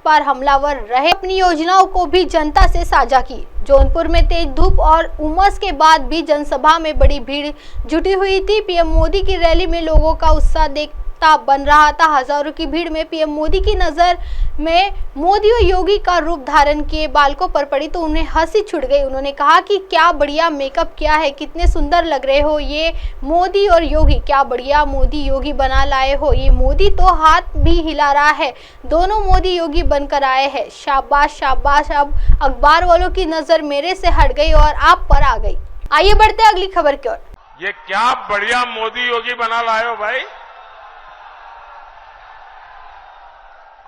पर हमलावर रहे, अपनी योजनाओं को भी जनता से साझा की। जौनपुर में तेज धूप और उमस के बाद भी जनसभा में बड़ी भीड़ जुटी हुई थी। पीएम मोदी की रैली में लोगों का उत्साह देखता बन रहा था। हजारों की भीड़ में पीएम मोदी की नजर में मोदी और योगी का रूप धारण किए बालकों पर पड़ी तो उन्हें हंसी छूट गई। उन्होंने कहा कि क्या बढ़िया मेकअप किया है, कितने सुंदर लग रहे हो ये मोदी और योगी, क्या बढ़िया मोदी योगी बना लाए हो। ये मोदी तो हाथ भी हिला रहा है, दोनों मोदी योगी बनकर आए हैं। शाबाश शाबाश। अब अखबार वालों की नजर मेरे से हट गई और आप पर आ गई। आइए बढ़ते अगली खबर की ओर। ये क्या बढ़िया मोदी योगी बना लाए हो भाई।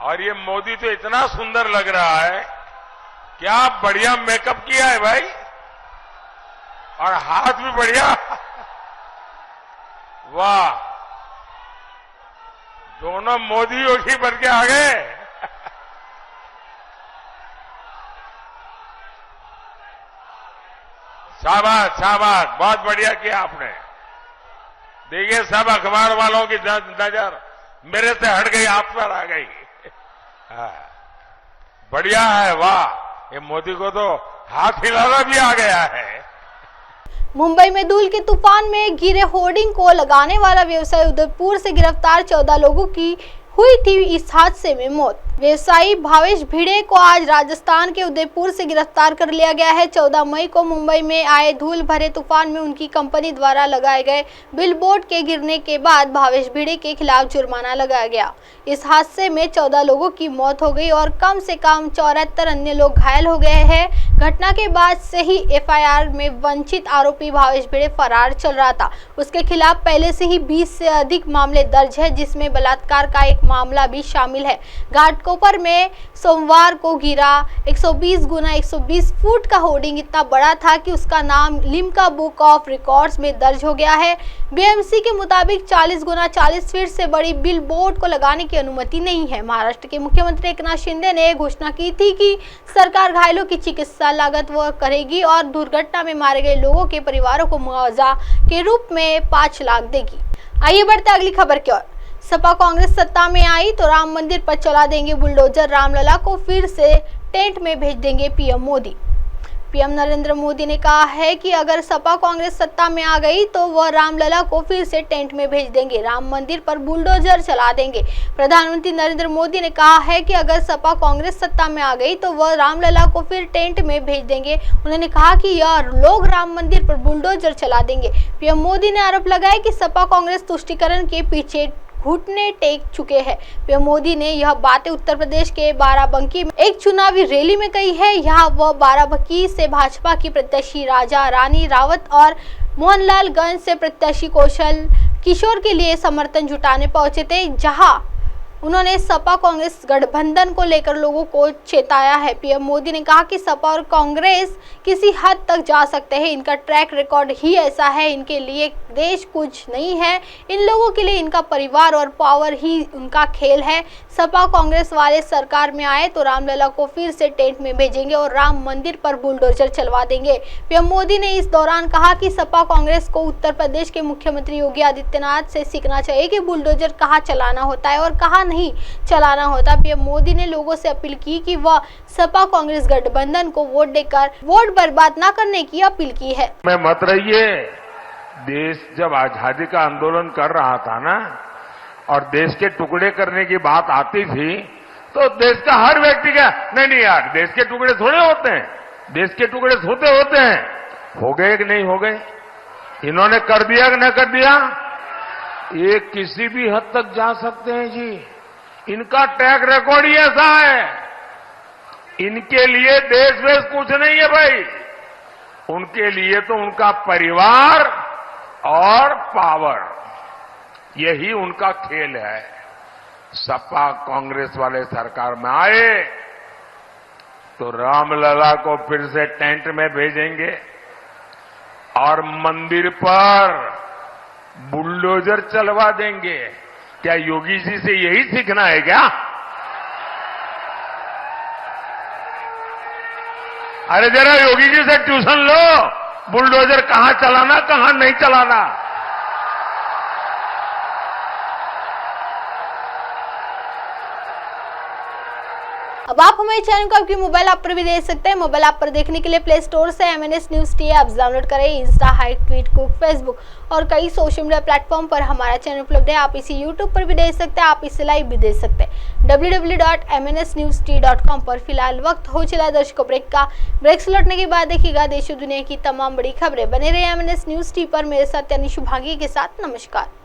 और ये मोदी तो इतना सुंदर लग रहा है, क्या बढ़िया मेकअप किया है भाई, और हाथ भी बढ़िया। वाह, दोनों मोदी योगी बन के आ गए। शाबाश शाबाश, बहुत बढ़िया किया आपने। देखिए सब अखबार वालों की नजर मेरे से हट गई, आप पर आ गई। बढ़िया है, वाह, ये मोदी को तो हाथ हिलाना भी आ गया है। मुंबई में धूल के तूफान में गिरे होर्डिंग को लगाने वाला व्यवसायी उदयपुर से गिरफ्तार, 14 लोगों की हुई थी इस हादसे में मौत। व्यवसायी भावेश भिड़े को आज राजस्थान के उदयपुर से गिरफ्तार कर लिया गया है। 14 मई को मुंबई में आए धूल भरे तूफान में उनकी कंपनी द्वारा लगाए गए बिलबोर्ड के गिरने के बाद भावेश भिड़े के खिलाफ जुर्माना लगाया गया। इस हादसे में 14 लोगों की मौत हो गई और कम से कम 74 अन्य लोग घायल हो गए हैं। घटना के बाद से ही एफआईआर में वंचित आरोपी भावेश भिड़े फरार चल रहा था। उसके खिलाफ पहले से ही 20 से अधिक मामले दर्ज है, जिसमें बलात्कार का एक मामला भी शामिल है। घाटकोपर में सोमवार को गिरा 120 गुना 120 फुट का होर्डिंग इतना बड़ा था कि उसका नाम लिम्का बुक ऑफ रिकॉर्ड्स में दर्ज हो गया है। बीएमसी के मुताबिक 40 गुना 40 फीट से बड़ी बिल बोर्ड को लगाने की अनुमति नहीं है। महाराष्ट्र के मुख्यमंत्री एकनाथ शिंदे ने घोषणा की थी कि सरकार घायलों की चिकित्सा लागत वह करेगी और दुर्घटना में मारे गए लोगों के परिवारों को मुआवजा के रूप में 5 लाख देगी। आइए बढ़ते अगली खबर की ओर। सपा कांग्रेस सत्ता में आई तो राम मंदिर पर चला देंगे बुलडोजर, रामलला को फिर से टेंट में भेज देंगे पीएम मोदी। पीएम नरेंद्र मोदी ने कहा है कि अगर सपा कांग्रेस सत्ता में आ गई तो वह रामलला को फिर से टेंट में भेज देंगे, राम मंदिर पर बुलडोजर चला देंगे। प्रधानमंत्री नरेंद्र मोदी ने कहा है कि अगर सपा कांग्रेस सत्ता में आ गई तो वह रामलला को फिर टेंट में भेज देंगे। उन्होंने कहा कि यह लोग राम मंदिर पर बुलडोजर चला देंगे। पीएम मोदी ने आरोप लगाया कि सपा कांग्रेस तुष्टीकरण के पीछे घुटने टेक चुके हैं। पीएम मोदी ने यह बातें उत्तर प्रदेश के बाराबंकी में एक चुनावी रैली में कही है। यहाँ वह बाराबंकी से भाजपा की प्रत्याशी राजा रानी रावत और मोहनलालगंज से प्रत्याशी कौशल किशोर के लिए समर्थन जुटाने पहुंचे थे, जहां उन्होंने सपा कांग्रेस गठबंधन को लेकर लोगों को चेताया है। पीएम मोदी ने कहा कि सपा और कांग्रेस किसी हद तक जा सकते हैं, इनका ट्रैक रिकॉर्ड ही ऐसा है, इनके लिए देश कुछ नहीं है, इन लोगों के लिए इनका परिवार और पावर ही उनका खेल है। सपा कांग्रेस वाले सरकार में आए तो रामलला को फिर से टेंट में भेजेंगे और राम मंदिर पर बुलडोजर चलवा देंगे। पीएम मोदी ने इस दौरान कहा कि सपा कांग्रेस को उत्तर प्रदेश के मुख्यमंत्री योगी आदित्यनाथ से सीखना चाहिए कि बुलडोजर कहाँ चलाना होता है और कहाँ नहीं चलाना होता। पीएम मोदी ने लोगों से अपील की कि वह सपा कांग्रेस गठबंधन को वोट देकर वोट बर्बाद न करने की अपील की है। मैं मत रहिए, देश जब आजादी का आंदोलन कर रहा था ना, और देश के टुकड़े करने की बात आती थी तो देश का हर व्यक्ति का नहीं यार, देश के टुकड़े थोड़े होते हैं, देश के टुकड़े होते हैं। हो गए कि नहीं हो गए, इन्होंने कर दिया कि न कर दिया, ये किसी भी हद तक जा सकते हैं जी। इनका ट्रैक रिकॉर्ड ही ऐसा है, इनके लिए देश वेश कुछ नहीं है भाई, उनके लिए तो उनका परिवार और पावर, यही उनका खेल है। सपा कांग्रेस वाले सरकार में आए तो रामलला को फिर से टेंट में भेजेंगे और मंदिर पर बुलडोजर चलवा देंगे। क्या योगी जी से यही सीखना है क्या? अरे जरा योगी जी से ट्यूशन लो, बुलडोजर कहां चलाना कहां नहीं चलाना। अब आप हमारे चैनल को आपके मोबाइल ऐप पर भी देख सकते हैं। मोबाइल ऐप पर देखने के लिए प्ले स्टोर से MNS news T app download करें। इंस्टा, हाइट, ट्वीट, कुक, फेसबुक और कई सोशल मीडिया प्लेटफॉर्म पर हमारा चैनल उपलब्ध है। आप इसे यूट्यूब पर भी देख सकते हैं, आप इसे लाइव भी देख सकते हैं www.mnsnewst.com पर। फिलहाल वक्त हो चला है दर्शकों ब्रेक का। ब्रेक से लौटने के बाद देखिएगा देश और दुनिया की तमाम बड़ी खबरें। बने रहे MNS न्यूज टी पर। मेरे साथ यानी शुभांगी के साथ। नमस्कार।